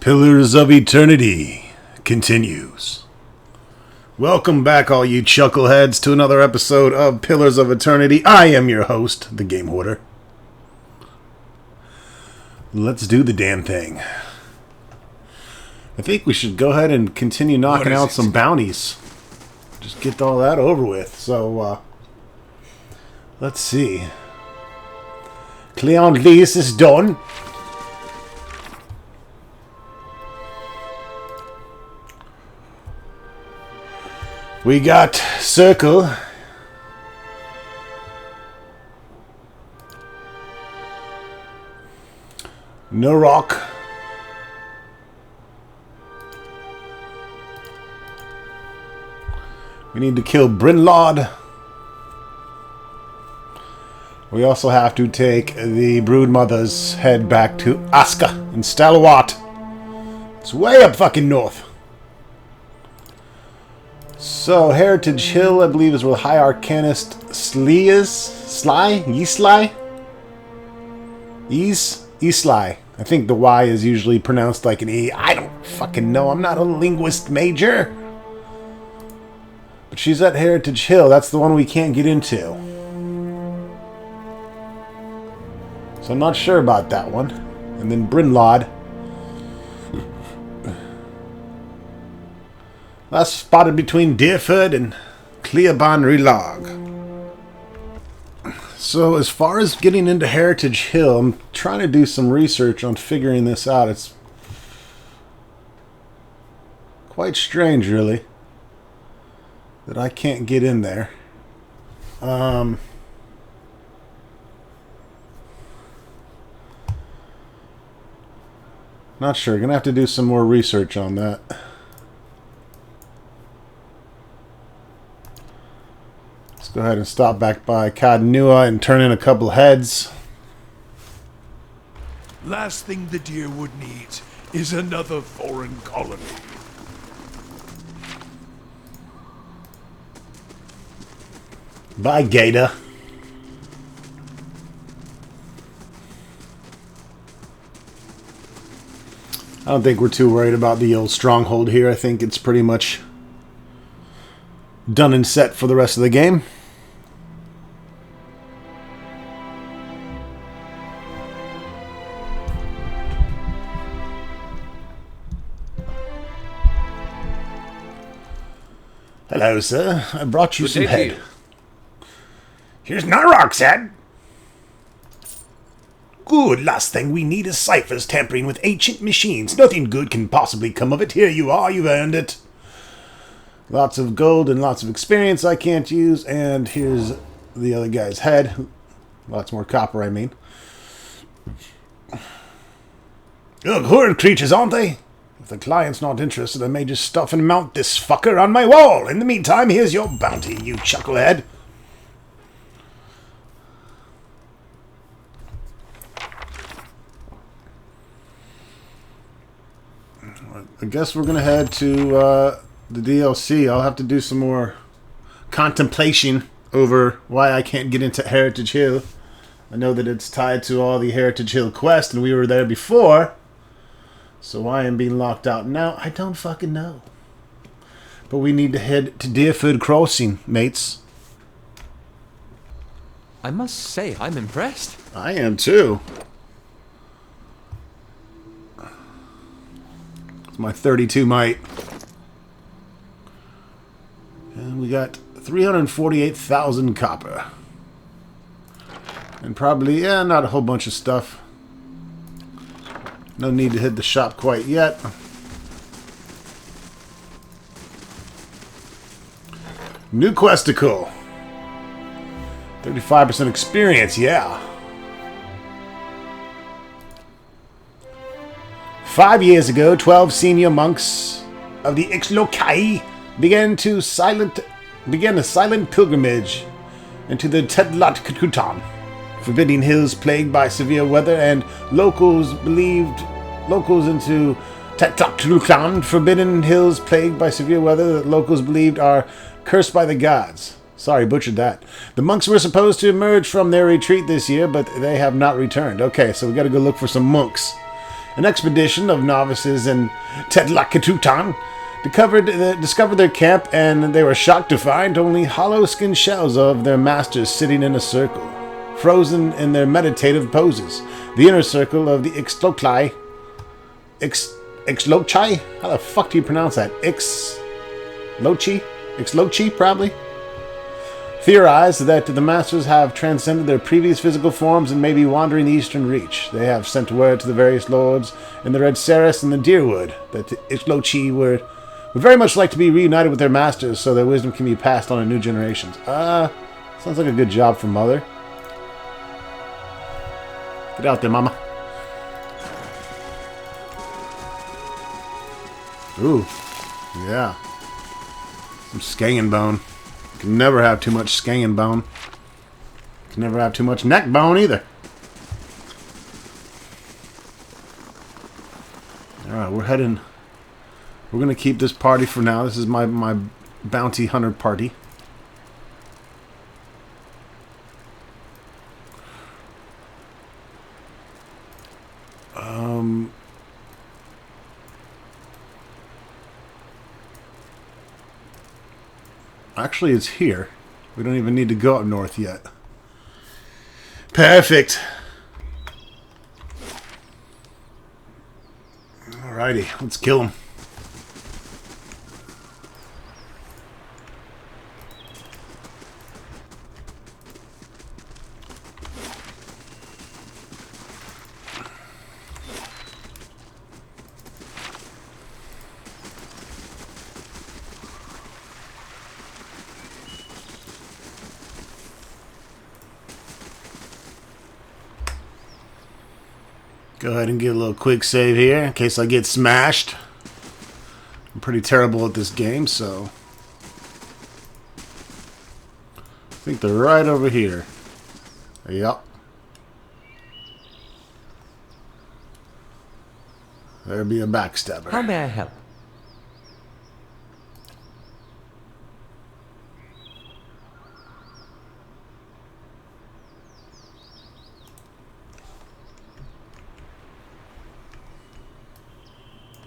Pillars of Eternity continues. Welcome back, all you chuckleheads, to another episode of Pillars of Eternity. I am your host, the Game Hoarder. Let's do the damn thing. I think we should go ahead and continue knocking out some bounties. Just get all that over with. So, let's see. Cleon Lease is done. We got Circle. No Rock. We need to kill Brinlod. We also have to take the Broodmother's head back to Aska in Stalwart. It's way up fucking north. So, Heritage Hill, I believe, is where High Arcanist Sly is. Sly? Yesly? Yesly. I think the Y is usually pronounced like an E. I don't fucking know. I'm not a linguist major. But she's at Heritage Hill. That's the one we can't get into. So I'm not sure about that one. And then Brinlod. That's spotted between Deerford and Cleoban Relog. So as far as getting into Heritage Hill, I'm trying to do some research on figuring this out. It's quite strange, really, that I can't get in there. Not sure. Gonna have to do some more research on that. Go ahead and stop back by Cadnua and turn in a couple heads. Last thing the Deerwood needs is another foreign colony. Bye, Gator. I don't think we're too worried about the old stronghold here. I think it's pretty much done and set for the rest of the game. Hello, sir. I brought you some head. Here's Narok's head. Good. Last thing we need is ciphers tampering with ancient machines. Nothing good can possibly come of it. Here you are. You've earned it. Lots of gold and lots of experience I can't use. And here's the other guy's head. Lots more copper, I mean. Ugh, horrid creatures, aren't they? If the client's not interested, I may just stuff and mount this fucker on my wall. In the meantime, here's your bounty, you chucklehead. I guess we're going to head to the DLC. I'll have to do some more contemplation over why I can't get into Heritage Hill. I know that it's tied to all the Heritage Hill quests, and we were there before. So why I'm being locked out now, I don't fucking know. But we need to head to Deerford Crossing, mates. I must say, I'm impressed. I am too. It's my 32 might. And we got 348,000 copper. And probably, not a whole bunch of stuff. No need to hit the shop quite yet. New questicle. 35% experience, yeah. 5 years ago, 12 senior monks of the Ixlokai began a silent pilgrimage into the Tedlat Kutan. Forbidding hills plagued by severe weather, and locals into Tetlaklukan, forbidden hills plagued by severe weather that locals believed are cursed by the gods. Sorry, butchered that. The monks were supposed to emerge from their retreat this year, but they have not returned. Okay, so we gotta go look for some monks. An expedition of novices in Tetlakitutan discovered their camp, and they were shocked to find only hollow skin shells of their masters sitting in a circle, frozen in their meditative poses. The inner circle of the Ixtlocli. Ixlochi? How the fuck do you pronounce that? Ixlochi? Ixlochi, probably? Theorize that the masters have transcended their previous physical forms and may be wandering the eastern reach. They have sent word to the various lords in the Red Ceres and the Deerwood that the Ixlochi would very much like to be reunited with their masters so their wisdom can be passed on to new generations. Sounds like a good job for Mother. Get out there, Mama. Ooh, yeah. Some Skagen bone. Can never have too much Skagen bone. Can never have too much neck bone either. Alright, we're heading. We're going to keep this party for now. This is my bounty hunter party. Actually, it's here. We don't even need to go up north yet. Perfect. Alrighty, let's kill him. Go ahead and get a little quick save here in case I get smashed. I'm pretty terrible at this game, so I think they're right over here. Yep. There'll be a backstabber. How may I help?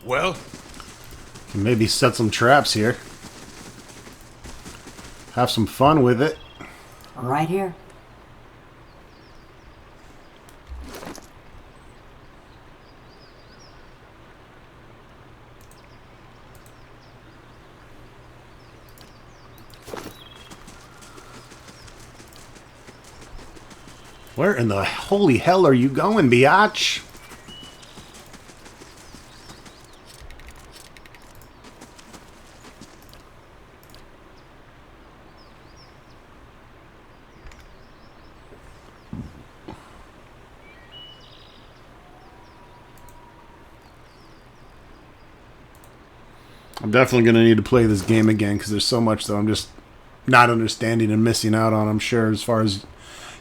Well, Can maybe set some traps here. Have some fun with it. Right here. Where in the holy hell are you going, biatch? I'm definitely going to need to play this game again because there's so much that I'm just not understanding and missing out on, I'm sure, as far as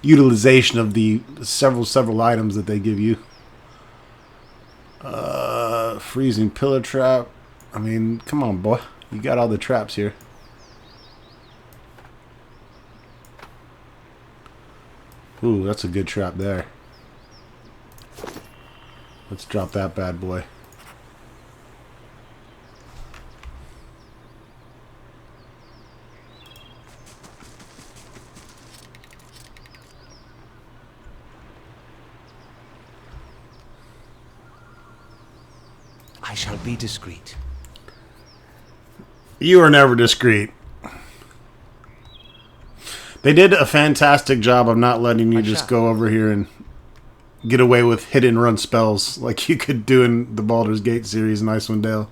utilization of the several items that they give you. Freezing pillar trap. I mean, come on, boy. You got all the traps here. Ooh, that's a good trap there. Let's drop that bad boy. I shall be discreet. You are never discreet. They did a fantastic job of not letting you just go over here and get away with hit and run spells like you could do in the Baldur's Gate series in Icewind Dale.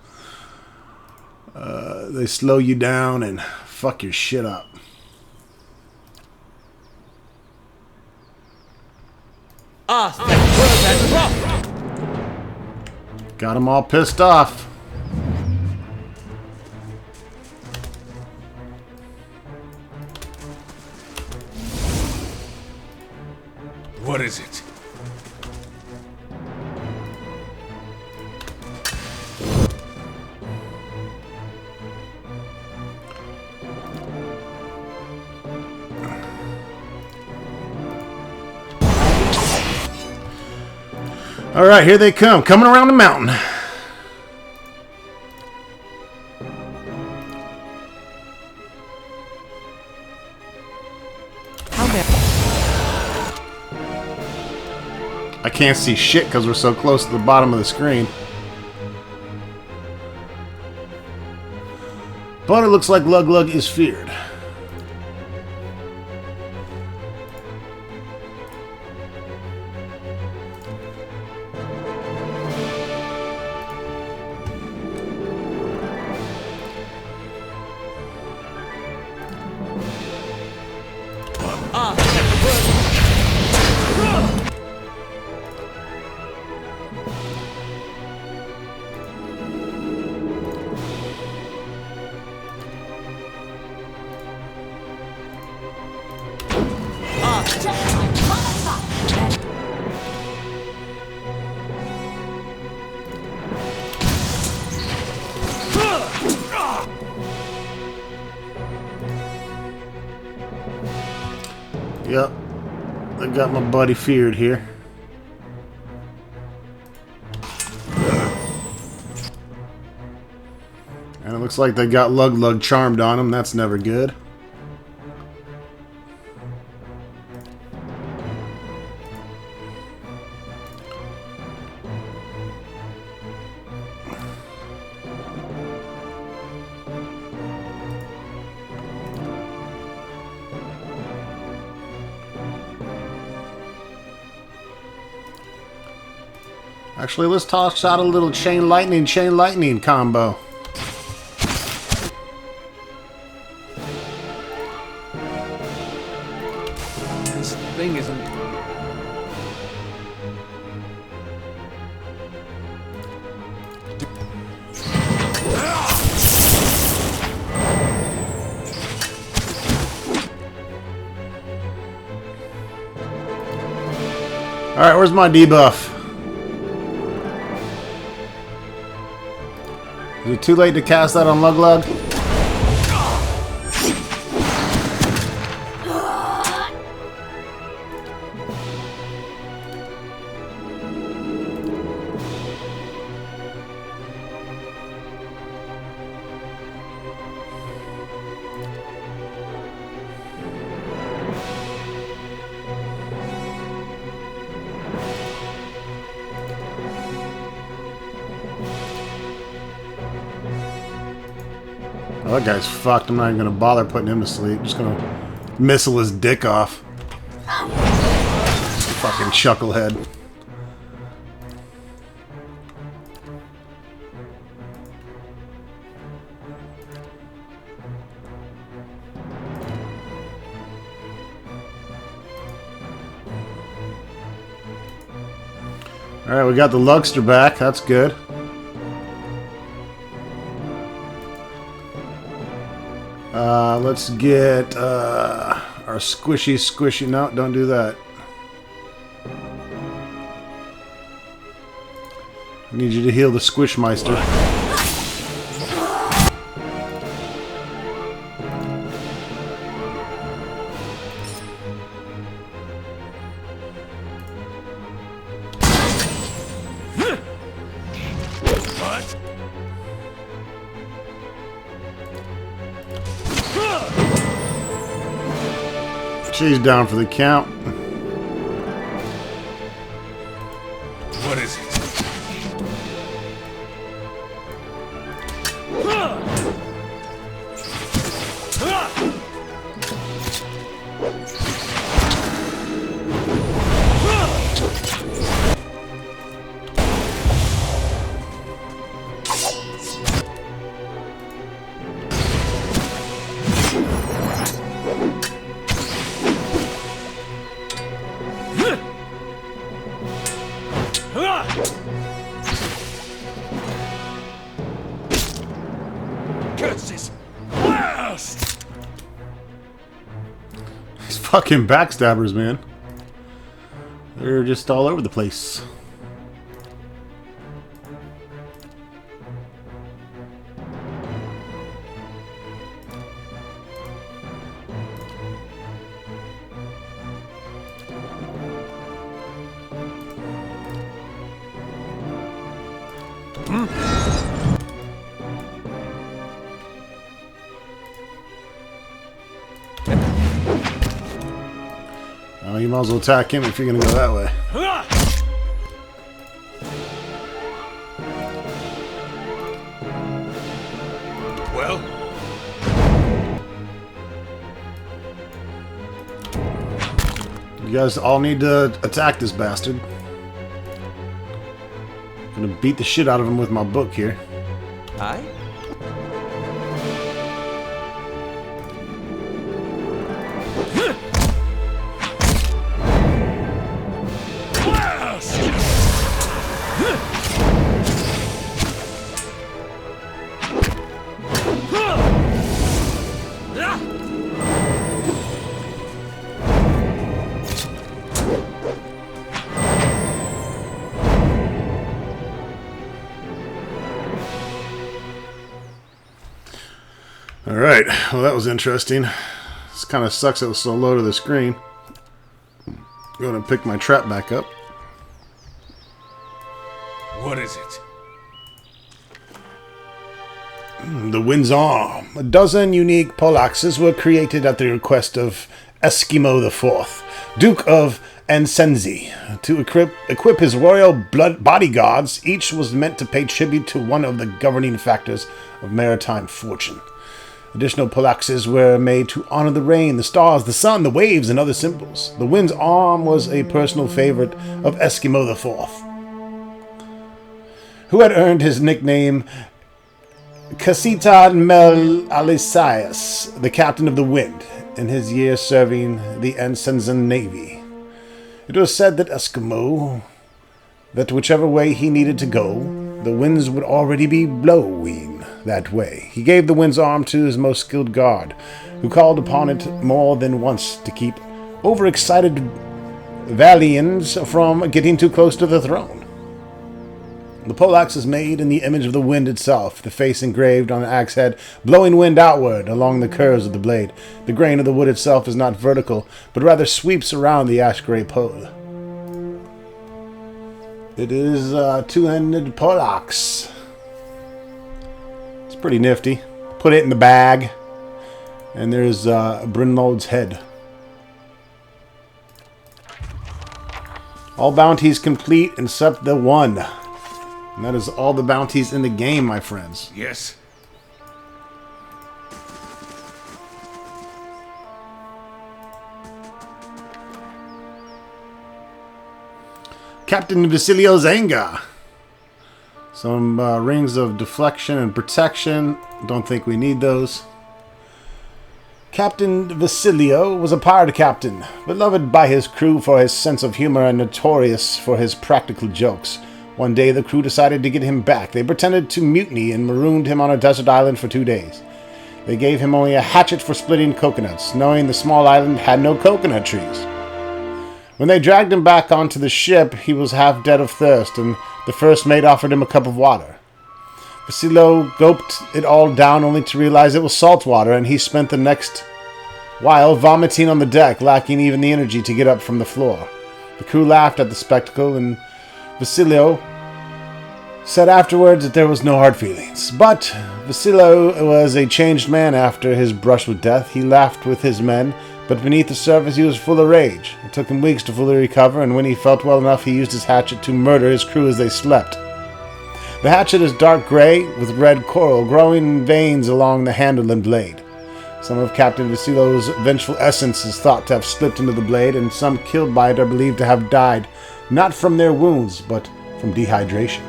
They slow you down and fuck your shit up. Got them all pissed off. what is it? Alright, here they come. Coming around the mountain. I can't see shit because we're so close to the bottom of the screen. But it looks like Lug Lug is feared. Yep, I got my buddy feared here. And it looks like they got Lug Lug charmed on him. That's never good. Actually, let's toss out a little chain lightning combo. This thing isn't... Alright, where's my debuff? Is it too late to cast that on Lug Lug? Oh, that guy's fucked. I'm not even gonna bother putting him to sleep. I'm just gonna missile his dick off. Fucking chucklehead. Alright, we got the Lugster back. That's good. Let's get our squishy. No, don't do that. I need you to heal the Squishmeister. She's down for the count. What is it? Curses! Blast! These fucking backstabbers, man. They're just all over the place. you might as well attack him if you're gonna go that way. Well, You guys all need to attack this bastard. I'm gonna beat the shit out of him with my book here. Aye? Alright, well that was interesting. This kind of sucks it was so low to the screen. I'm gonna pick my trap back up. what is it? The Wind's Arm. A dozen unique poleaxes were created at the request of Eskimo IV, Duke of Ansenzi, to equip his royal bodyguards. Each was meant to pay tribute to one of the governing factors of maritime fortune. Additional poleaxes were made to honor the rain, the stars, the sun, the waves, and other symbols. The Wind's Arm was a personal favorite of Eskimo IV, who had earned his nickname Casita Mel Alisias, the captain of the wind, in his year serving the Ansenzen Navy. It was said that that whichever way he needed to go, the winds would already be blowing that way. He gave the Wind's Arm to his most skilled guard, who called upon it more than once to keep overexcited Valians from getting too close to the throne. The poleaxe is made in the image of the wind itself, the face engraved on the axe head, blowing wind outward along the curves of the blade. The grain of the wood itself is not vertical, but rather sweeps around the ash-gray pole. It is a two-handed poleaxe. It's pretty nifty. Put it in the bag. And there's Brynlode's head. All bounties complete except the one. And that is all the bounties in the game, my friends. Yes. Captain Vasilio Zanga. Some rings of deflection and protection. Don't think we need those. Captain Vasilio was a pirate captain, beloved by his crew for his sense of humor and notorious for his practical jokes. One day the crew decided to get him back. They pretended to mutiny and marooned him on a desert island for 2 days. They gave him only a hatchet for splitting coconuts, knowing the small island had no coconut trees. When they dragged him back onto the ship, he was half dead of thirst, and the first mate offered him a cup of water. Vasilio gulped it all down only to realize it was salt water, and he spent the next while vomiting on the deck, lacking even the energy to get up from the floor. The crew laughed at the spectacle, and Vasilio said afterwards that there was no hard feelings. But Vasilio was a changed man after his brush with death. He laughed with his men, but beneath the surface he was full of rage. It took him weeks to fully recover, and when he felt well enough, he used his hatchet to murder his crew as they slept. The hatchet is dark gray with red coral growing in veins along the handle and blade. Some of Captain Vasilio's vengeful essence is thought to have slipped into the blade, and some killed by it are believed to have died, not from their wounds, but from dehydration.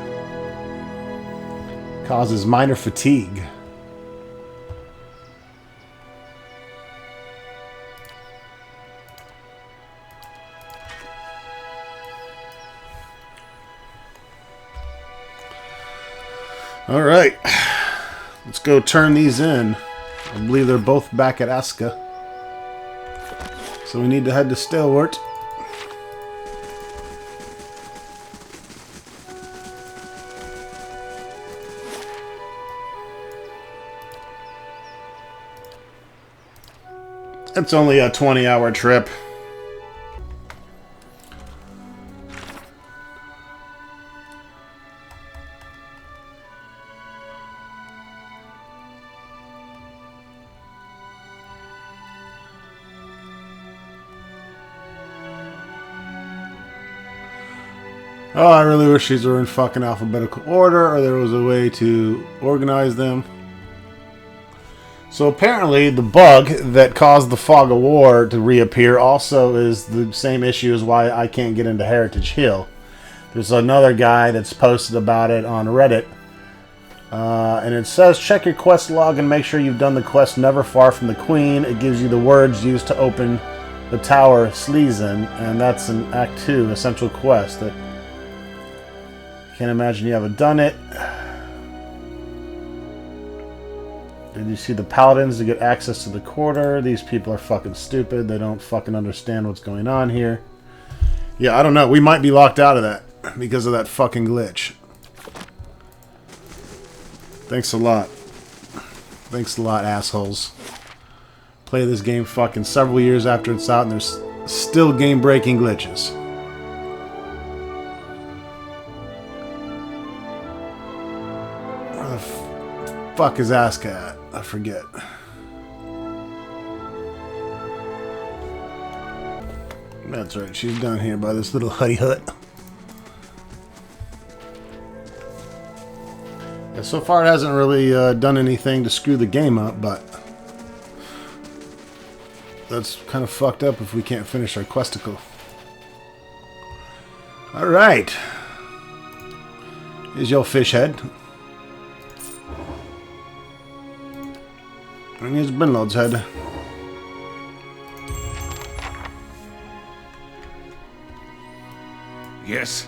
Causes minor fatigue. All right, let's go turn these in. I believe they're both back at Aska. So we need to head to Stalwart. It's only a 20-hour trip. Oh, I really wish these were in fucking alphabetical order, or there was a way to organize them. So apparently the bug that caused the Fog of War to reappear also is the same issue as why I can't get into Heritage Hill. There's another guy that's posted about it on Reddit. And it says, check your quest log and make sure you've done the quest Never Far from the Queen. It gives you the words used to open the Tower Sleazen, and that's in Act 2, Essential Quest. That can't imagine you haven't done it. Did you see the Paladins to get access to the quarter? These people are fucking stupid. They don't fucking understand what's going on here. Yeah, I don't know. We might be locked out of that because of that fucking glitch. Thanks a lot. Thanks a lot, assholes. Play this game fucking several years after it's out and there's still game-breaking glitches. Where the fuck is Aska at? I forget. That's right, she's down here by this little hutty hut. Yeah, so far it hasn't really done anything to screw the game up, but that's kind of fucked up if we can't finish our questicle. Alright. Here's your fish head. And here's Brinlod's head. Yes.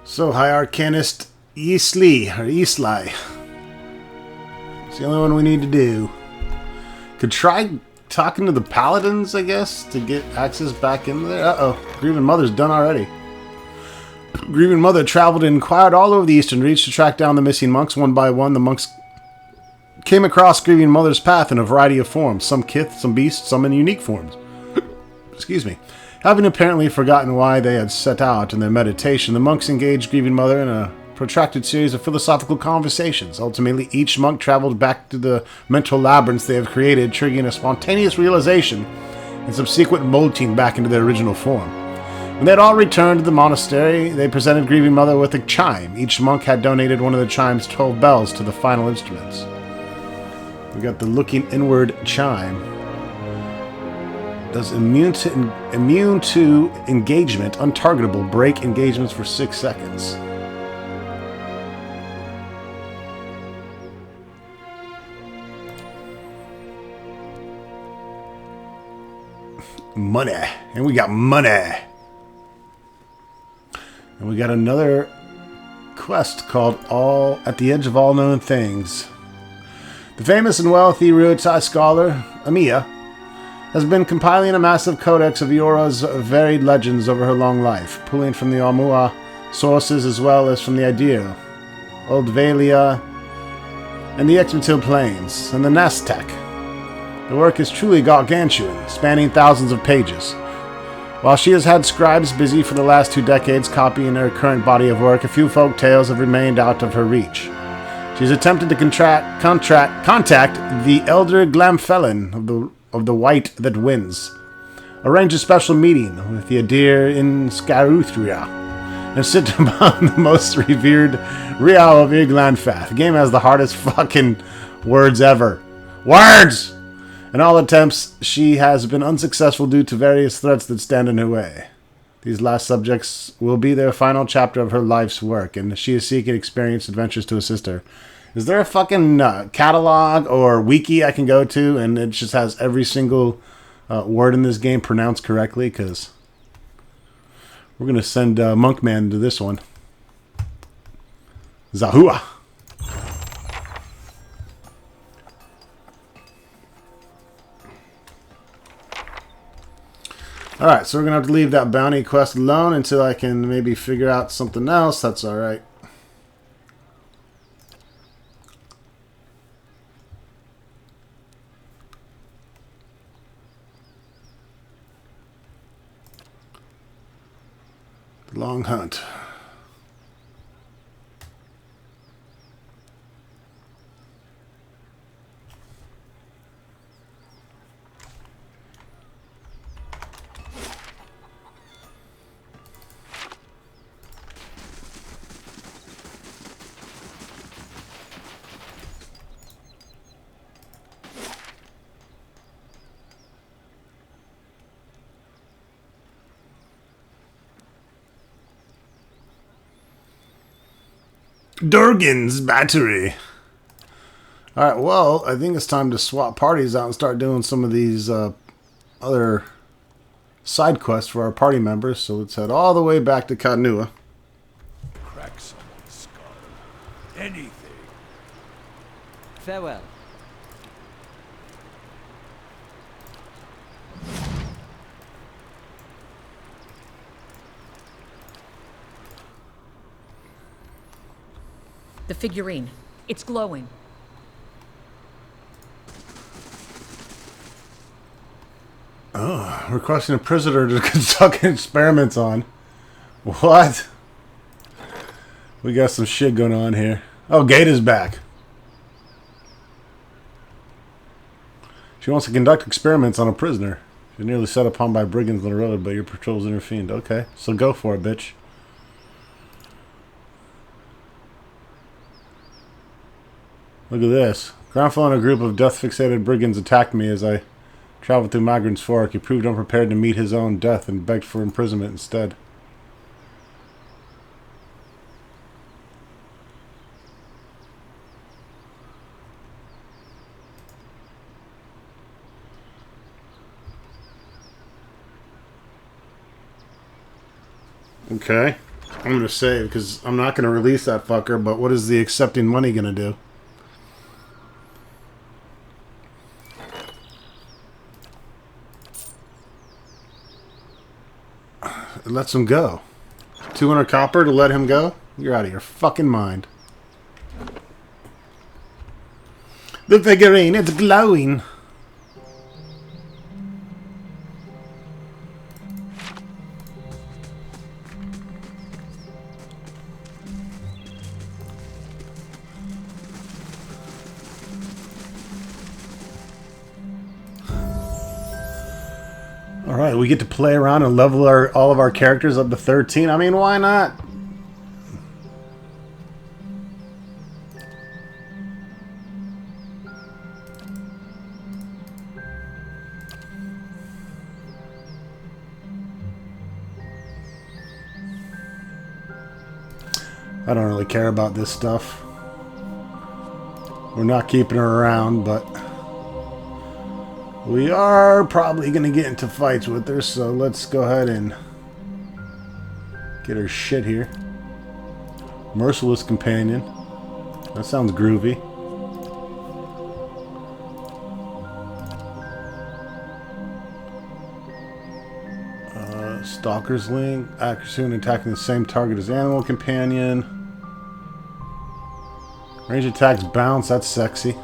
So, High Arcanist Ysli, or Ysli. It's the only one we need to do. Could try talking to the Paladins, I guess, to get access back in there. Uh-oh. Grieving Mother's done already. Grieving Mother traveled and inquired all over the Eastern Reach to track down the missing monks. One by one, the monks came across Grieving Mother's path in a variety of forms. Some kith, some beast, some in unique forms. Excuse me. Having apparently forgotten why they had set out in their meditation, the monks engaged Grieving Mother in a protracted series of philosophical conversations. Ultimately, each monk traveled back to the mental labyrinths they have created, triggering a spontaneous realization and subsequent molting back into their original form. When they had all returned to the monastery, they presented Grieving Mother with a chime. Each monk had donated one of the chime's 12 bells to the final instruments. We got the Looking Inward chime. Does immune to engagement, untargetable, break engagements for 6 seconds. Money. And we got money. And we got another quest called All at the Edge of All Known Things. The famous and wealthy Ruitai scholar, Amiya, has been compiling a massive codex of Iora's varied legends over her long life, pulling from the Aumua sources as well as from the Adir, Oldvalia, and the Exmatil Plains, and the Nastek. The work is truly gargantuan, spanning thousands of pages. While she has had scribes busy for the last 2 decades copying her current body of work, a few folk tales have remained out of her reach. She has attempted to contact the Elder Glamfelin of the White That Wins, arrange a special meeting with the Adir in Scaruthria, and sit among the most revered Riao of Iglanfath. The game has the hardest fucking words ever. Words! In all attempts, she has been unsuccessful due to various threats that stand in her way. These last subjects will be their final chapter of her life's work, and she is seeking experienced adventures to assist her. Is there a fucking catalog or wiki I can go to, and it just has every single word in this game pronounced correctly? Because we're going to send Monkman to this one. Zahua. Alright, so we're going to have to leave that bounty quest alone until I can maybe figure out something else. That's alright. The Long Hunt. Durgan's battery. Alright, well, I think it's time to swap parties out and start doing some of these other side quests for our party members. So let's head all the way back to Kadnua. Crack someone's skull. Anything. Farewell. The figurine. It's glowing. Oh, requesting a prisoner to conduct experiments on. What? We got some shit going on here. Oh, Gaeta's back. She wants to conduct experiments on a prisoner. She's nearly set upon by brigands on the road, but your patrols intervened. Okay, so go for it, bitch. Look at this. Groundfall and a group of death-fixated brigands attacked me as I traveled through Magran's Fork. He proved unprepared to meet his own death and begged for imprisonment instead. Okay. I'm going to save because I'm not going to release that fucker, but what is the accepting money going to do? It lets him go. 200 copper to let him go? You're out of your fucking mind. The figurine, it's glowing. Alright, we get to play around and level all of our characters up to 13. I mean, why not? I don't really care about this stuff. We're not keeping her around, but we are probably going to get into fights with her, so let's go ahead and get her shit here. Merciless Companion. That sounds groovy. Stalker's Link. Accuracy when attacking the same target as Animal Companion. Range attacks bounce. That's sexy.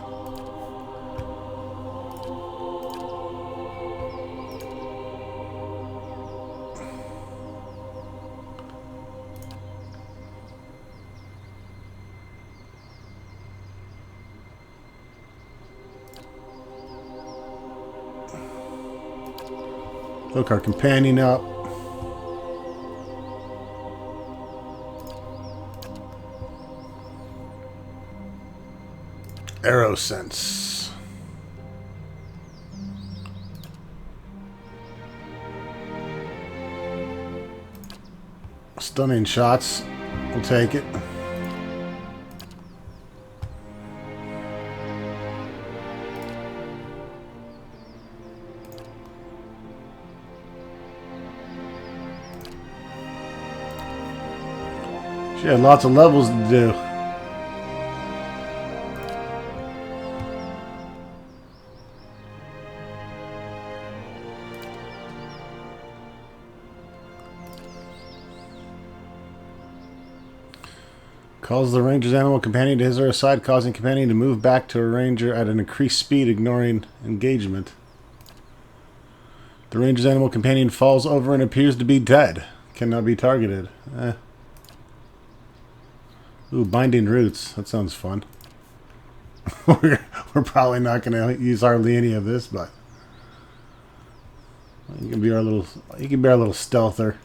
Hook our companion up. Arrow sense. Stunning shots. We'll take it. She had lots of levels to do. Calls the ranger's animal companion to his or her side, causing companion to move back to a ranger at an increased speed, ignoring engagement. The ranger's animal companion falls over and appears to be dead. Cannot be targeted. Ooh, Binding Roots. That sounds fun. we're probably not going to use hardly any of this, but you can be our little stealther.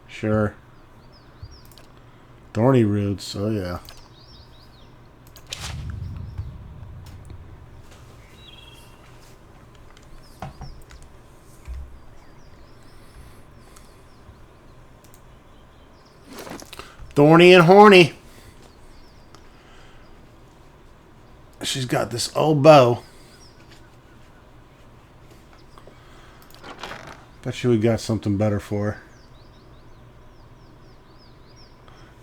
Sure. Thorny Roots. Oh yeah. Thorny and horny. She's got this old bow. Bet you we got something better for her.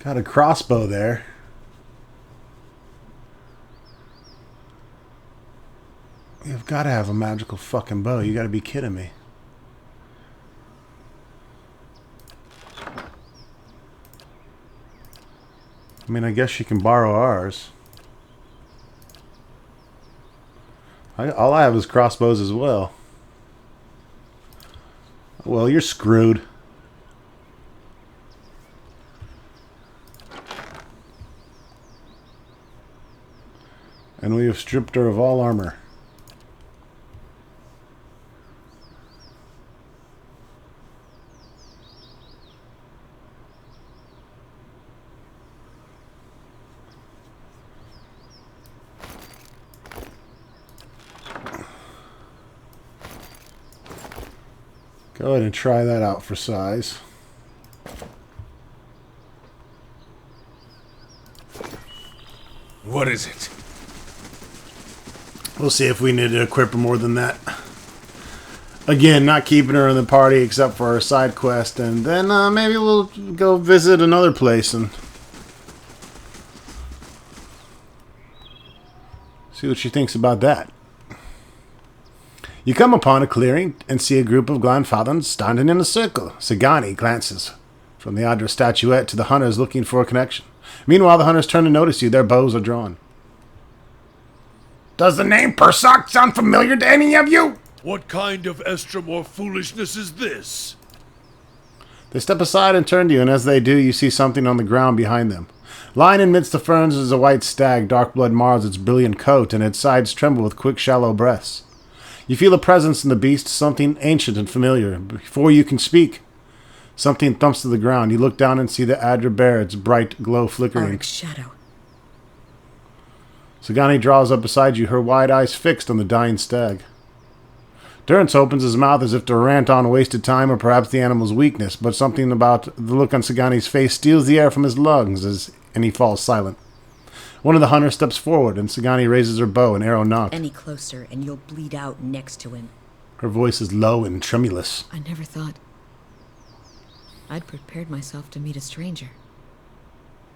Got a crossbow there. You've got to have a magical fucking bow. You got to be kidding me. I mean, I guess you can borrow ours. All I have is crossbows as well. Well, you're screwed. And we have stripped her of all armor. Go ahead and try that out for size. What is it? We'll see if we need to equip her more than that. Again, not keeping her in the party except for our side quest, and then maybe we'll go visit another place and see what she thinks about that. You come upon a clearing and see a group of Glanfathans standing in a circle. Sagani glances from the Adra statuette to the hunters looking for a connection. Meanwhile, the hunters turn to notice you. Their bows are drawn. Does the name Persoc sound familiar to any of you? What kind of Estromor foolishness is this? They step aside and turn to you, and as they do, you see something on the ground behind them. Lying amidst the ferns is a white stag. Dark blood mars its brilliant coat, and its sides tremble with quick, shallow breaths. You feel a presence in the beast, something ancient and familiar. Before you can speak, something thumps to the ground. You look down and see the Adra bear, its bright glow flickering. Auric's shadow. Sagani draws up beside you, her wide eyes fixed on the dying stag. Durrance opens his mouth as if to rant on wasted time or perhaps the animal's weakness, but something about the look on Sagani's face steals the air from his lungs and he falls silent. One of the hunters steps forward, and Sagani raises her bow, an arrow knocked. Any closer, and you'll bleed out next to him. Her voice is low and tremulous. I never thought I'd prepared myself to meet a stranger.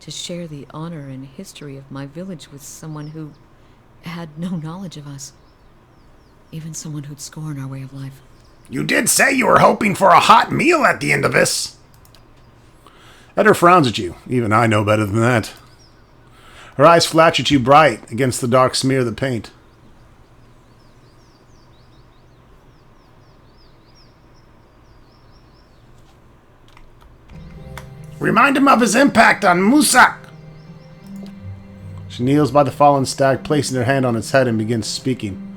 To share the honor and history of my village with someone who had no knowledge of us. Even someone who'd scorn our way of life. You did say you were hoping for a hot meal at the end of this. Edder frowns at you. Even I know better than that. Her eyes flash at you bright against the dark smear of the paint. Remind him of his impact on Musak. She kneels by the fallen stag, placing her hand on its head and begins speaking.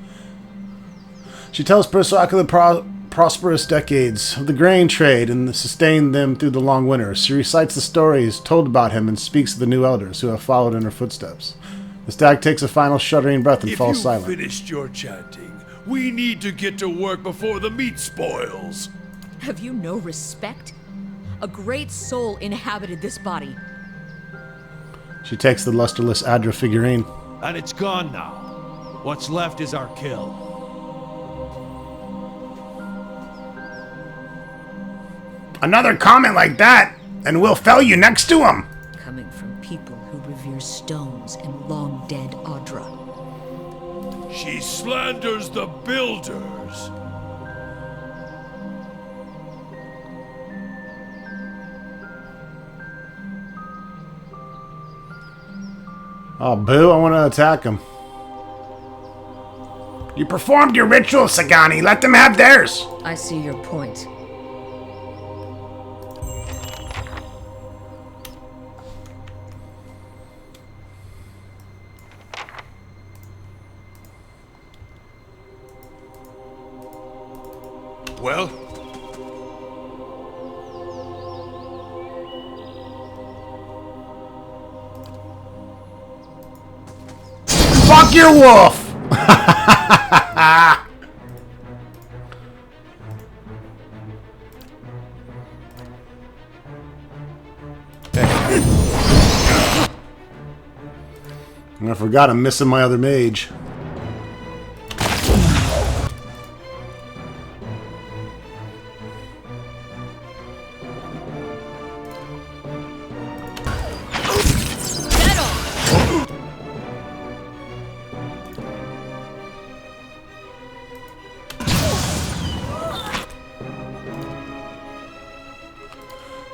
She tells Persoc of the prosperous decades of the grain trade and sustained them through the long winter. She recites the stories told about him and speaks of the new elders who have followed in her footsteps. The stag takes a final shuddering breath and falls silent. If you finished your chanting, we need to get to work before the meat spoils. Have you no respect? A great soul inhabited this body. She takes the lusterless Adra figurine. And it's gone now. What's left is our kill. Another comment like that, and we'll fell you next to him. Coming from people who revere stones and long-dead Adra. She slanders the builders. Oh, boo, I want to attack him. You performed your ritual, Sagani. Let them have theirs. I see your point. Well? Fuck your wolf! I forgot I'm missing my other mage.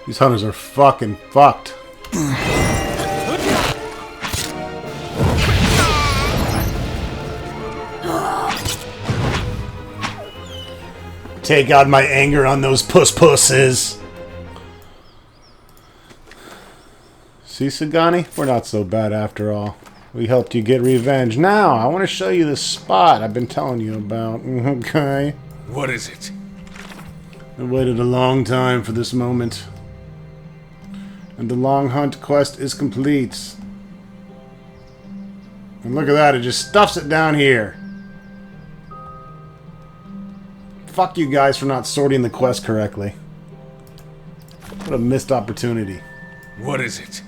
These hunters are fucking fucked. Take out my anger on those pusses. See, Sagani? We're not so bad after all. We helped you get revenge. Now, I want to show you the spot I've been telling you about. Okay? What is it? I waited a long time for this moment. And the long hunt quest is complete. And look at that, it just stuffs it down here. Fuck you guys for not sorting the quest correctly. What a missed opportunity. What is it?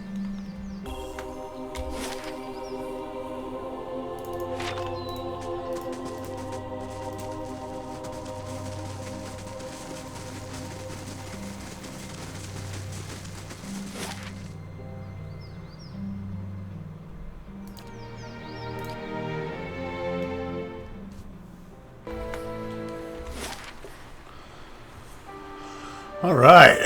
Alright.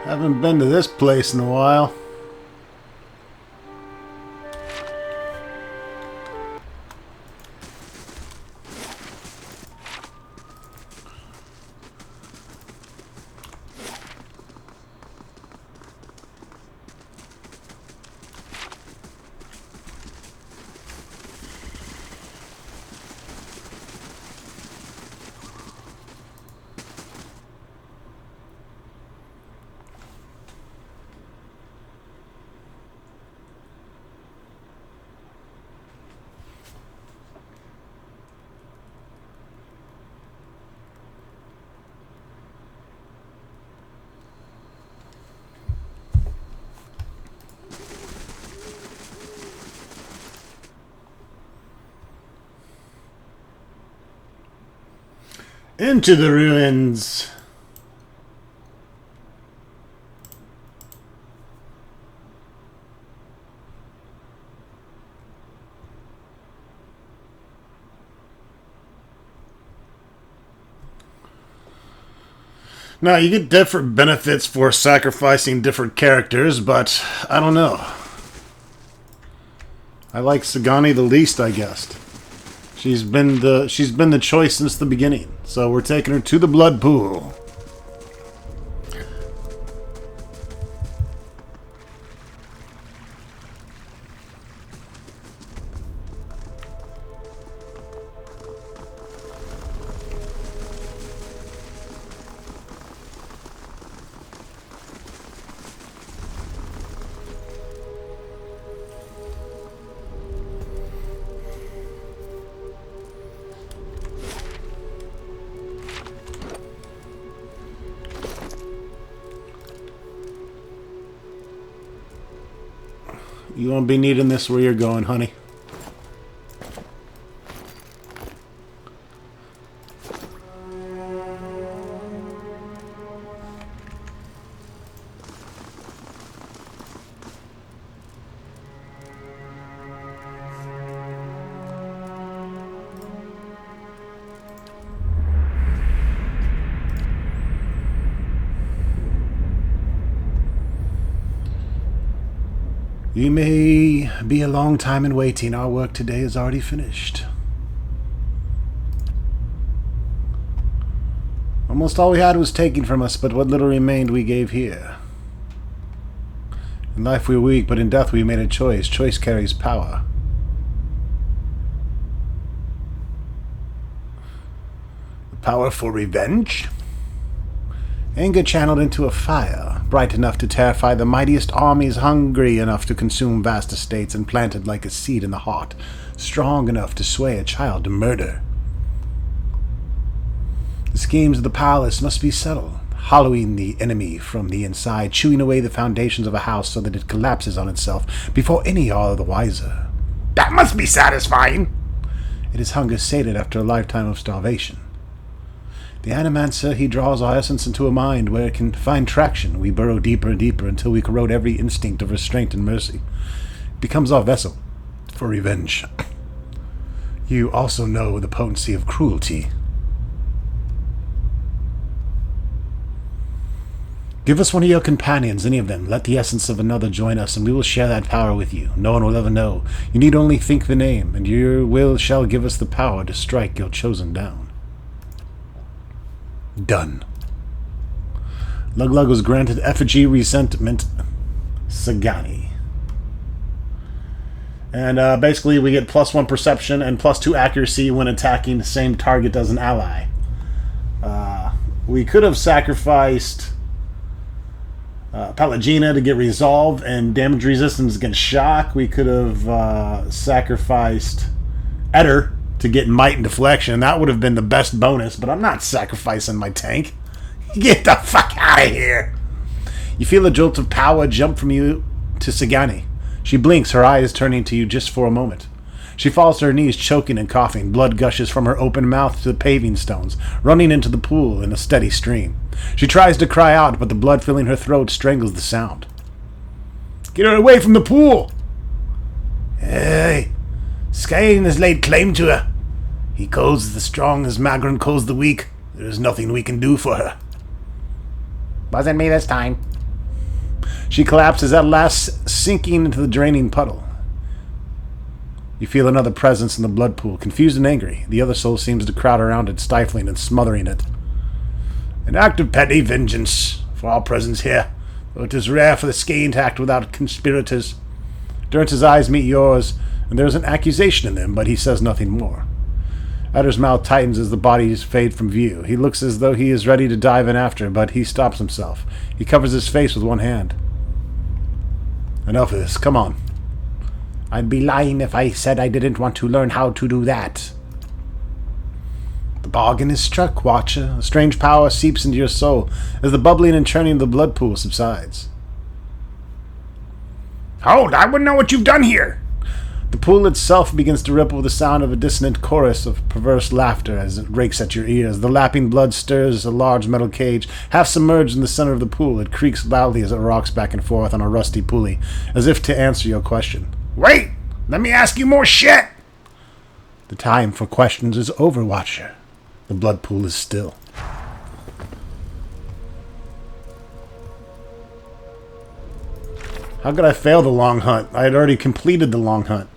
Haven't been to this place in a while. Into the ruins. Now, you get different benefits for sacrificing different characters, but I don't know. I like Sagani the least, I guess. She's been the choice since the beginning. So we're taking her to the blood pool. You won't be needing this where you're going, honey. You may be a long time in waiting. Our work today is already finished. Almost all we had was taken from us, but what little remained we gave here. In life we were weak, but in death we made a choice. Choice carries power. The power for revenge? Anger channeled into a fire, bright enough to terrify the mightiest armies, hungry enough to consume vast estates, and planted like a seed in the heart, strong enough to sway a child to murder. The schemes of the palace must be settled. hollowing the enemy from the inside, chewing away the foundations of a house so that it collapses on itself before any are the wiser. That must be satisfying! It is hunger sated after a lifetime of starvation. The Animancer, he draws our essence into a mind where it can find traction. We burrow deeper and deeper until we corrode every instinct of restraint and mercy. It becomes our vessel for revenge. You also know the potency of cruelty. Give us one of your companions, any of them. Let the essence of another join us, and we will share that power with you. No one will ever know. You need only think the name, and your will shall give us the power to strike your chosen down. Done. Luglug was granted effigy resentment Sagani. And basically we get +1 perception and +2 accuracy when attacking the same target as an ally. We could have sacrificed Pelagina to get resolve and damage resistance against shock. We could have sacrificed Eder to get might and deflection. That would have been the best bonus, but I'm not sacrificing my tank. Get the fuck out of here! You feel a jolt of power jump from you to Sagani. She blinks, her eyes turning to you just for a moment. She falls to her knees, choking and coughing. Blood gushes from her open mouth to the paving stones, running into the pool in a steady stream. She tries to cry out, but the blood filling her throat strangles the sound. Get her away from the pool! Hey, Skane has laid claim to her. He calls the strong as Magron calls the weak. There is nothing we can do for her. Wasn't me this time. She collapses at last, sinking into the draining puddle. You feel another presence in the blood pool, confused and angry. The other soul seems to crowd around it, stifling and smothering it. An act of petty vengeance for our presence here, though it is rare for the Skane to act without conspirators. Durrance's eyes meet yours, and there is an accusation in them, but he says nothing more. Eder's mouth tightens as the bodies fade from view. He looks as though he is ready to dive in after, but he stops himself. He covers his face with one hand. Enough of this. Come on. I'd be lying if I said I didn't want to learn how to do that. The bargain is struck, Watcher. A strange power seeps into your soul as the bubbling and churning of the blood pool subsides. Hold! I wouldn't know what you've done here! The pool itself begins to ripple with the sound of a dissonant chorus of perverse laughter as it rakes at your ears. The lapping blood stirs a large metal cage. Half submerged in the center of the pool, it creaks loudly as it rocks back and forth on a rusty pulley, as if to answer your question. Wait! Let me ask you more shit! The time for questions is over, Watcher. The blood pool is still. How could I fail the long hunt? I had already completed the long hunt.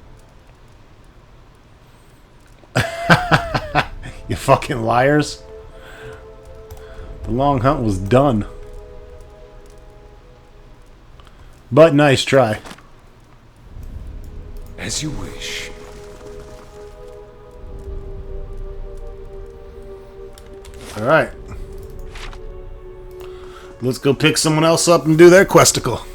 You fucking liars. The long hunt was done. But nice try. As you wish. Alright. Let's go pick someone else up and do their questicle.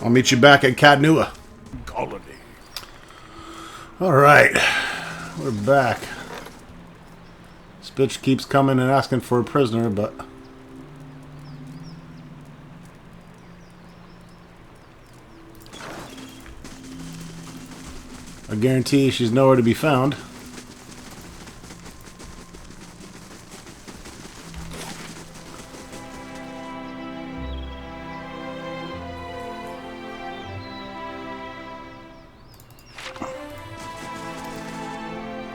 I'll meet you back at Cadnua. Colony. Alright. We're back. This bitch keeps coming and asking for a prisoner, but... I guarantee she's nowhere to be found.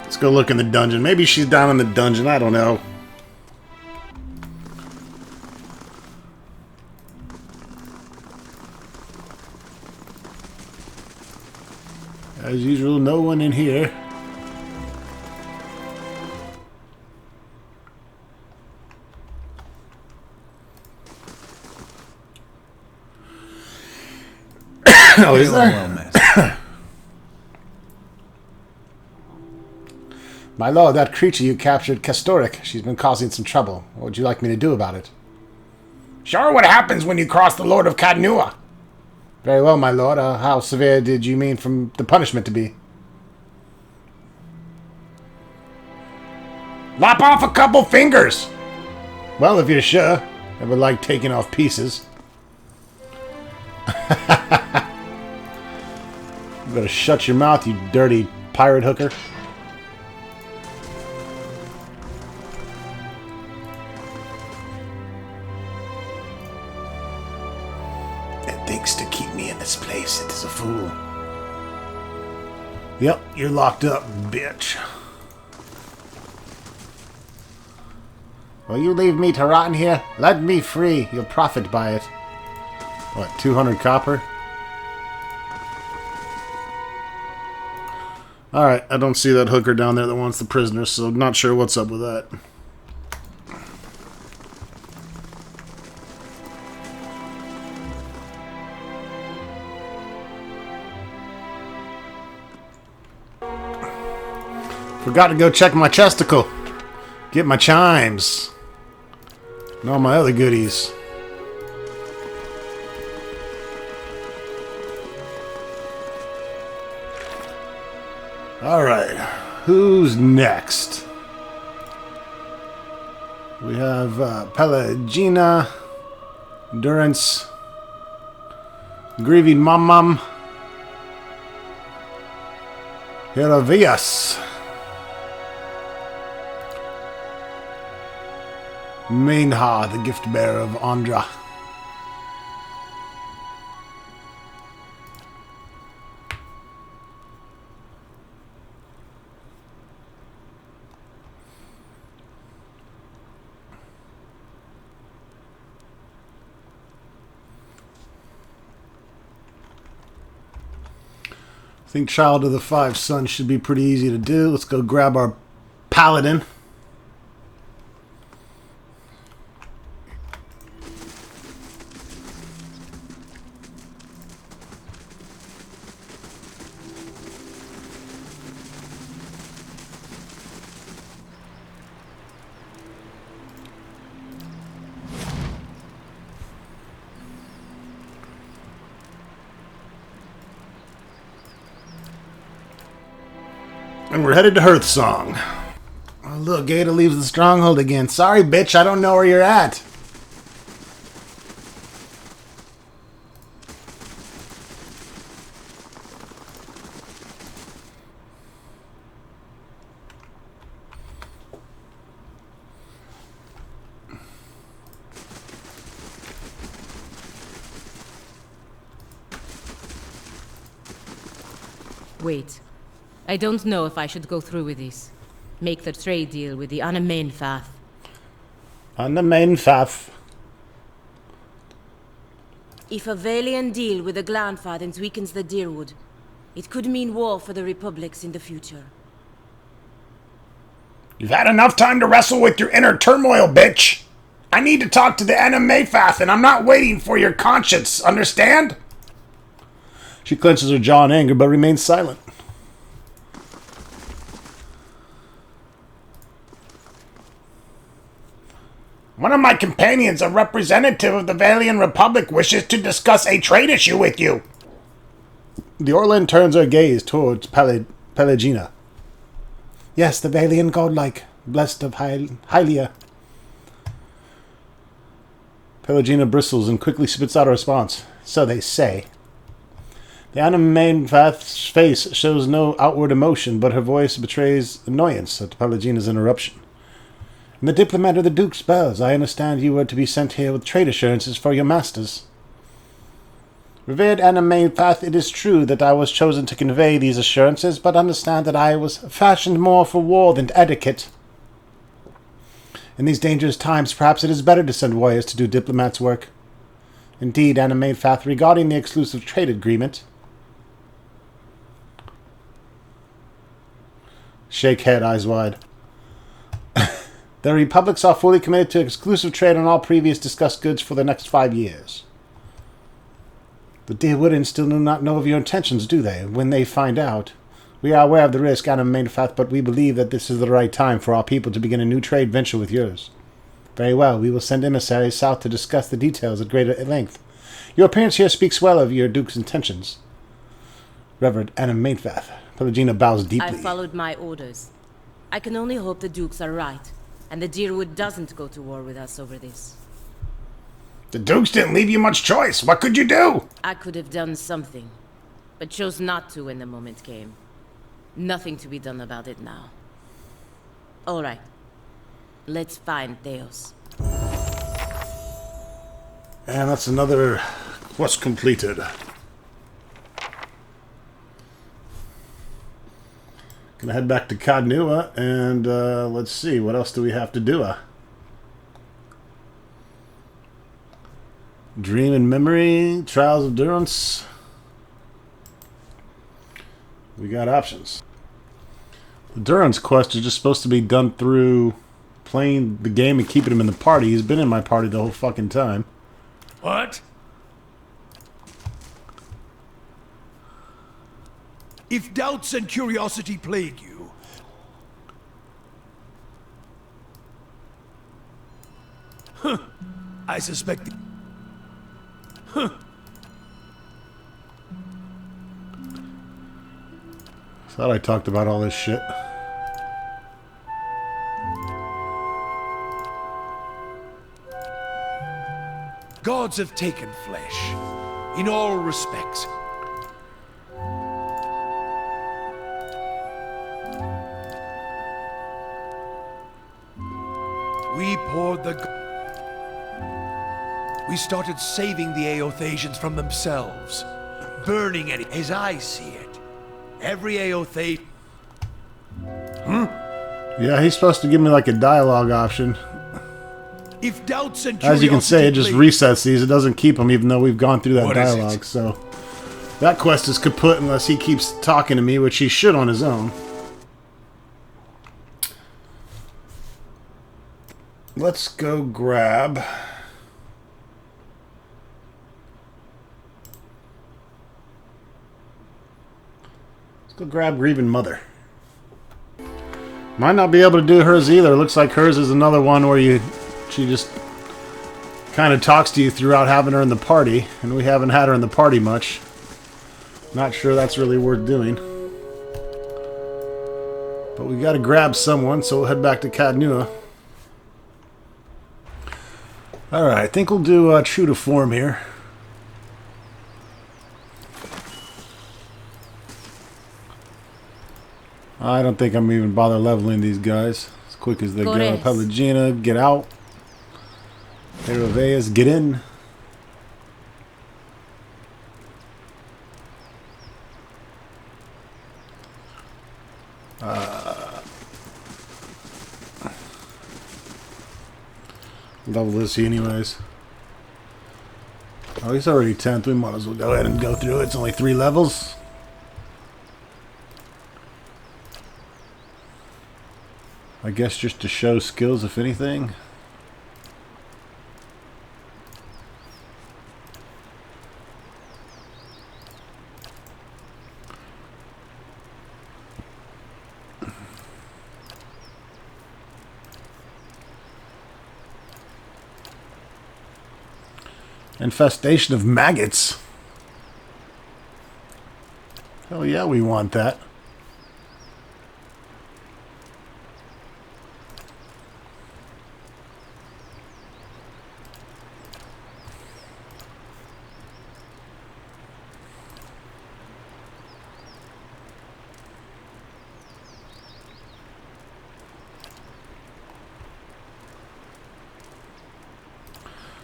Let's go look in the dungeon. Maybe she's down in the dungeon. I don't know. As usual, no one in here. Oh, is there? My lord, that creature you captured, Castorik, she's been causing some trouble. What would you like me to do about it? Sure, what happens when you cross the Lord of Cadnua? Very well, my lord. How severe did you mean from the punishment to be? Lop off a couple fingers! Well, if you're sure. I would like taking off pieces. You better shut your mouth, you dirty pirate hooker. It thinks to keep me in this place. It is a fool. Yep, you're locked up, bitch. Will you leave me to rot in here? Let me free. You'll profit by it. What, 200 copper? Alright, I don't see that hooker down there that wants the prisoners, so not sure what's up with that. Forgot to go check my chesticle. Get my chimes. And all my other goodies. Alright. Who's next? We have Pelagina, Durance, Grieving Mamam, Heravias, Mainha, the gift bearer of Andra. I think Child of the Five Sons should be pretty easy to do. Let's go grab our paladin. And we're headed to Hearthsong. Oh, look, Gator leaves the stronghold again. Sorry, bitch, I don't know where you're at. Wait. I don't know if I should go through with this. Make the trade deal with the Anna Mainfath. Anna Mainfath. If a Valian deal with the Glanfathens weakens the Deerwood, it could mean war for the Republics in the future. You've had enough time to wrestle with your inner turmoil, bitch. I need to talk to the Anna Mainfath, and I'm not waiting for your conscience, understand? She clenches her jaw in anger, but remains silent. One of my companions, a representative of the Valian Republic, wishes to discuss a trade issue with you. The Orlan turns her gaze towards Pelagina. Yes, the Valian godlike, blessed of Hylia. Pelagina bristles and quickly spits out a response. So they say. The Anna Mainfath's face shows no outward emotion, but her voice betrays annoyance at Pelagina's interruption. I'm the diplomat of the Duke's Bells. I understand you were to be sent here with trade assurances for your masters. Revered Anna Mainfath, it is true that I was chosen to convey these assurances, but understand that I was fashioned more for war than etiquette. In these dangerous times, perhaps it is better to send warriors to do diplomats' work. Indeed, Anna Mainfath, regarding the exclusive trade agreement... Shake head, eyes wide. The Republics are fully committed to exclusive trade on all previous discussed goods for the next 5 years. The Deerwoodens still do not know of your intentions, do they? When they find out, we are aware of the risk, Anna Mainfath, but we believe that this is the right time for our people to begin a new trade venture with yours. Very well, we will send emissaries south to discuss the details at greater length. Your appearance here speaks well of your Duke's intentions. Reverend Anna Maintvath. Pelagina bows deeply. I followed my orders. I can only hope the Dukes are right, and the Deerwood doesn't go to war with us over this. The Dukes didn't leave you much choice. What could you do? I could have done something, but chose not to when the moment came. Nothing to be done about it now. All right. Let's find Theos. And that's another quest completed. Gonna head back to Cadnua, and let's see, what else do we have to do? Dream and Memory, Trials of Durance. We got options. The Durance quest is just supposed to be done through playing the game and keeping him in the party. He's been in my party the whole fucking time. What? If doubts and curiosity plague you, I suspect. Thought I talked about all this shit. Gods have taken flesh, in all respects. We poured we started saving the Aothasians from themselves, burning it as I see it. Every Aothasian. Yeah, he's supposed to give me like a dialogue option. If doubts and As you can say, it just resets these. It doesn't keep them, even though we've gone through that What is dialogue. it? So that quest is kaput unless he keeps talking to me, which he should on his own. Let's go grab. Let's go grab Grieving Mother. Might not be able to do hers either. Looks like hers is another one where she just kind of talks to you throughout having her in the party, and we haven't had her in the party much. Not sure that's really worth doing. But we got to grab someone, so we'll head back to Cadnua. Alright, I think we'll do true to form here. I don't think I'm even bother leveling these guys as quick as they go. Correct. Pelagina, get out. Heraveus, get in. Level this anyways. Oh, he's already 10th. We might as well go ahead and go through it. It's only 3 levels. I guess just to show skills, if anything. Infestation of maggots. Hell yeah, we want that.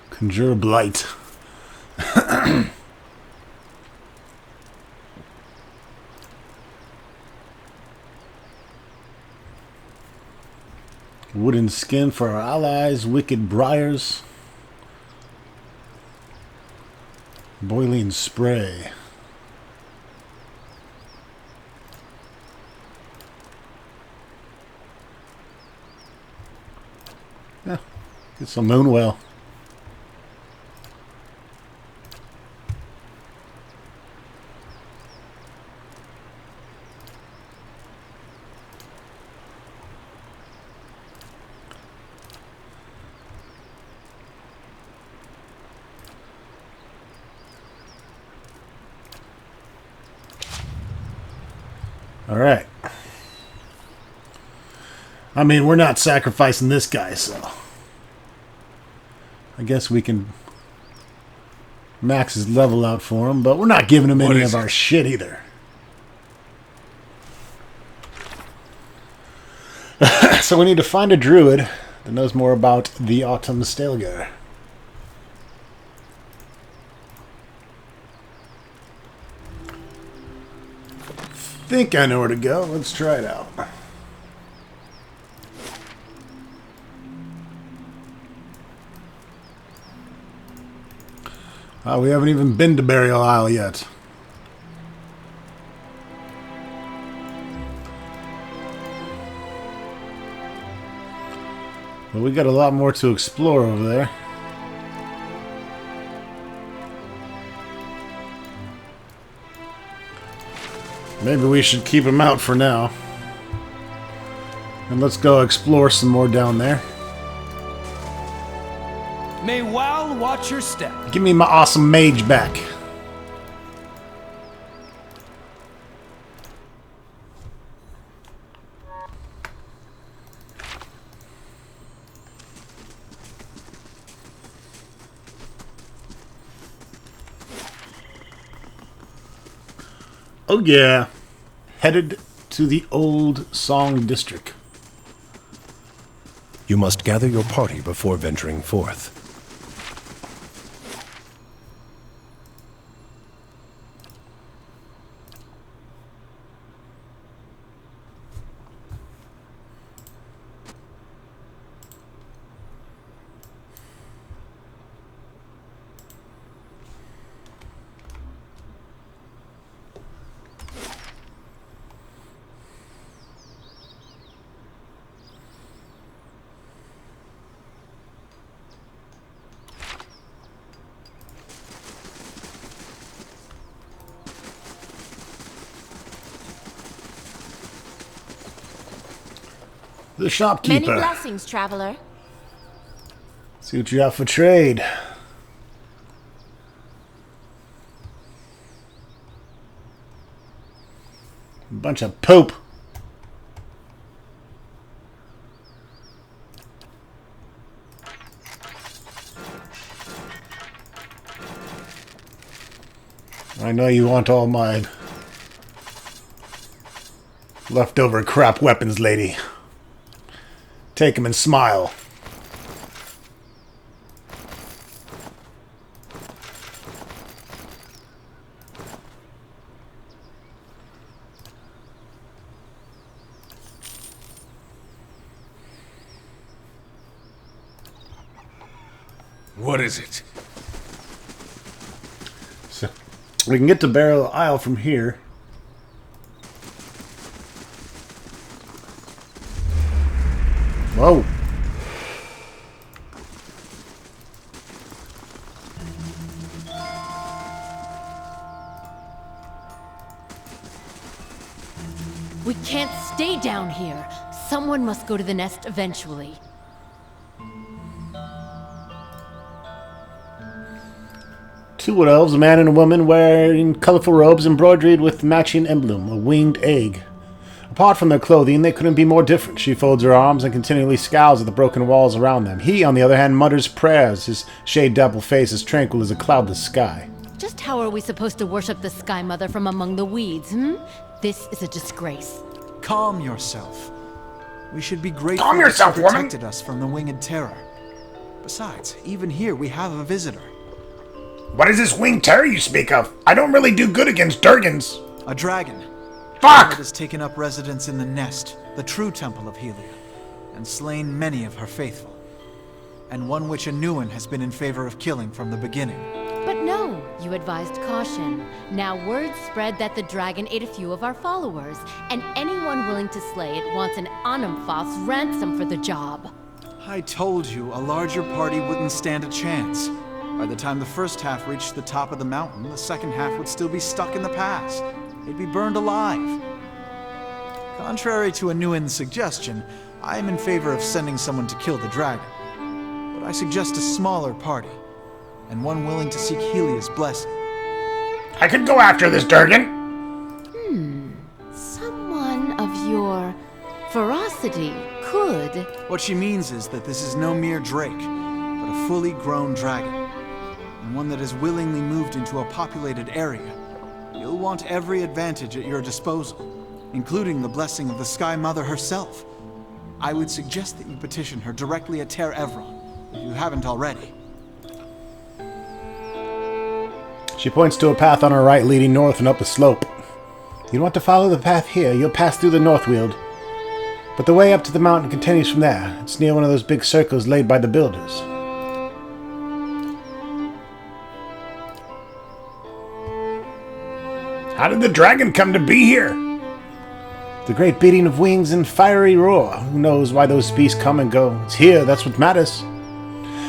Conjure Blight. Wooden skin for our allies. Wicked briars. Boiling spray. Yeah, get some Moonwell. Alright. I mean, we're not sacrificing this guy, so... I guess we can max his level out for him, but we're not giving him any of our shit either. So we need to find a druid that knows more about the Autumn Stelgar. Think I know where to go. Let's try it out. We haven't even been to Burial Isle yet. But we got a lot more to explore over there. Maybe we should keep him out for now. And let's go explore some more down there. May Wal watch your step. Give me my awesome mage back. Oh yeah. Headed to the Old Song District. You must gather your party before venturing forth. The shopkeeper. Many blessings, traveler. See what you have for trade. A bunch of poop. I know you want all my leftover crap weapons, lady. Take him and smile. What is it? So we can get to Burial Isle from here. Whoa. We can't stay down here. Someone must go to the nest eventually. Two wood elves, a man and a woman, wearing colorful robes embroidered with matching emblem, a winged egg. Apart from their clothing, they couldn't be more different. She folds her arms and continually scowls at the broken walls around them. He, on the other hand, mutters prayers, his shade-dappled face as tranquil as a cloudless sky. Just how are we supposed to worship the Sky Mother from among the weeds, This is a disgrace. Calm yourself. We should be grateful Calm yourself, that you woman! protected us from the winged terror. Besides, even here we have a visitor. What is this winged terror you speak of? I don't really do good against Durgans. A dragon. Fuck! One that has taken up residence in the nest, the true temple of Helia, and slain many of her faithful. And one which Anuin has been in favor of killing from the beginning. But no, you advised caution. Now word spread that the dragon ate a few of our followers, and anyone willing to slay it wants an Anumfoth's ransom for the job. I told you a larger party wouldn't stand a chance. By the time the first half reached the top of the mountain, the second half would still be stuck in the past. They'd be burned alive. Contrary to Anuin's suggestion, I am in favor of sending someone to kill the dragon. But I suggest a smaller party, and one willing to seek Helia's blessing. I could go after this Durgan. Someone curiosity could... What she means is that this is no mere drake, but a fully grown dragon, and one that has willingly moved into a populated area. You'll want every advantage at your disposal, including the blessing of the Sky Mother herself. I would suggest that you petition her directly at Ter Evron, if you haven't already. She points to a path on her right leading north and up a slope. You don't want to follow the path here. You'll pass through the Northweald. But the way up to the mountain continues from there. It's near one of those big circles laid by the builders. How did the dragon come to be here? The great beating of wings and fiery roar. Who knows why those beasts come and go? It's here, that's what matters.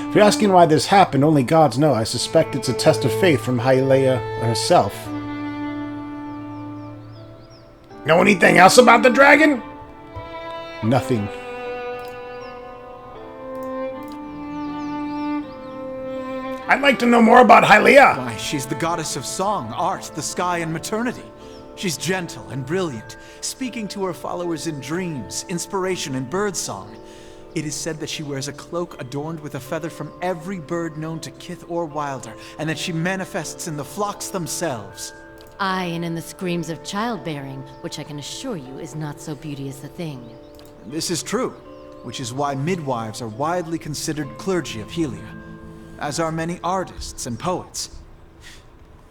If you're asking why this happened, only gods know. I suspect it's a test of faith from Hylia herself. Know anything else about the dragon? Nothing. I'd like to know more about Hylia. Why, she's the goddess of song, art, the sky, and maternity. She's gentle and brilliant, speaking to her followers in dreams, inspiration, and birdsong. It is said that she wears a cloak adorned with a feather from every bird known to kith or wilder, and that she manifests in the flocks themselves. Aye, and in the screams of childbearing, which I can assure you is not so beauteous a thing. This is true, which is why midwives are widely considered clergy of Hylia, as are many artists and poets.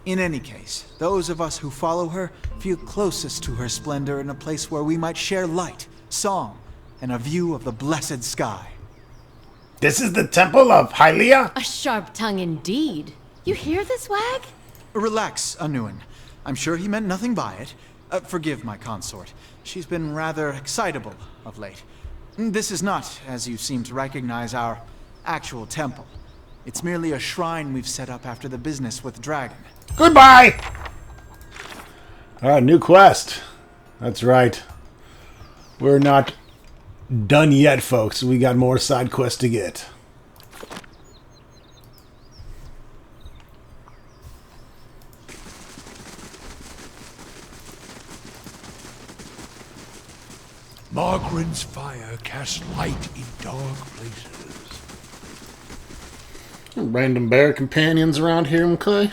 In any case, those of us who follow her feel closest to her splendor in a place where we might share light, song, and a view of the blessed sky. This is the Temple of Hylia? A sharp tongue indeed. You hear this, Wag? Relax, Anouin. I'm sure he meant nothing by it. Forgive my consort. She's been rather excitable of late. This is not, as you seem to recognize, our actual temple. It's merely a shrine we've set up after the business with Dragon. Goodbye! Alright, new quest. That's right. We're not done yet, folks. We got more side quests to get. Margren's fire casts light in dark places. Random bear companions around here, okay?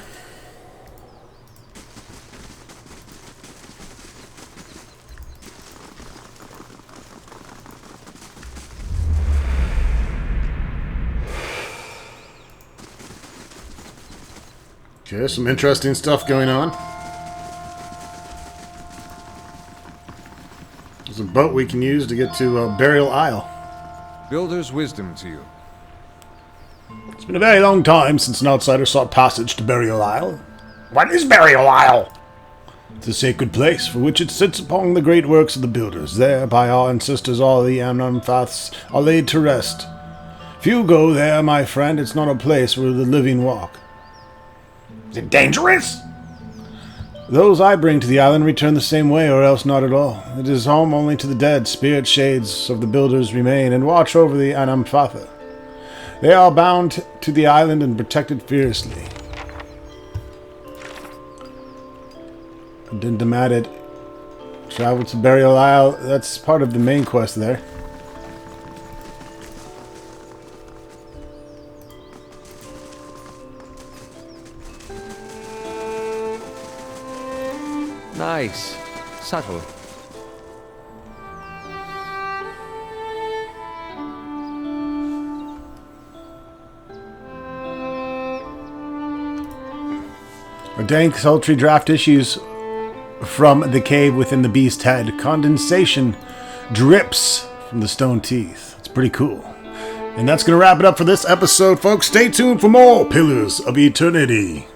Okay, some interesting stuff going on. There's a boat we can use to get to Burial Isle. Builder's wisdom to you. It's been a very long time since an outsider sought passage to Burial Isle. What is Burial Isle? It's a sacred place for which it sits upon the great works of the builders. There, by our ancestors, all the Anamfaths are laid to rest. If you go there, my friend, it's not a place where the living walk. Is it dangerous? Those I bring to the island return the same way, or else not at all. It is home only to the dead. Spirit shades of the builders remain and watch over the Anamfatha. They are bound to the island and protected fiercely. Addendum added. Travel to Burial Isle. That's part of the main quest there. Nice. Subtle. A dank, sultry draft issues from the cave within the beast's head. Condensation drips from the stone teeth. It's pretty cool. And that's going to wrap it up for this episode, folks. Stay tuned for more Pillars of Eternity.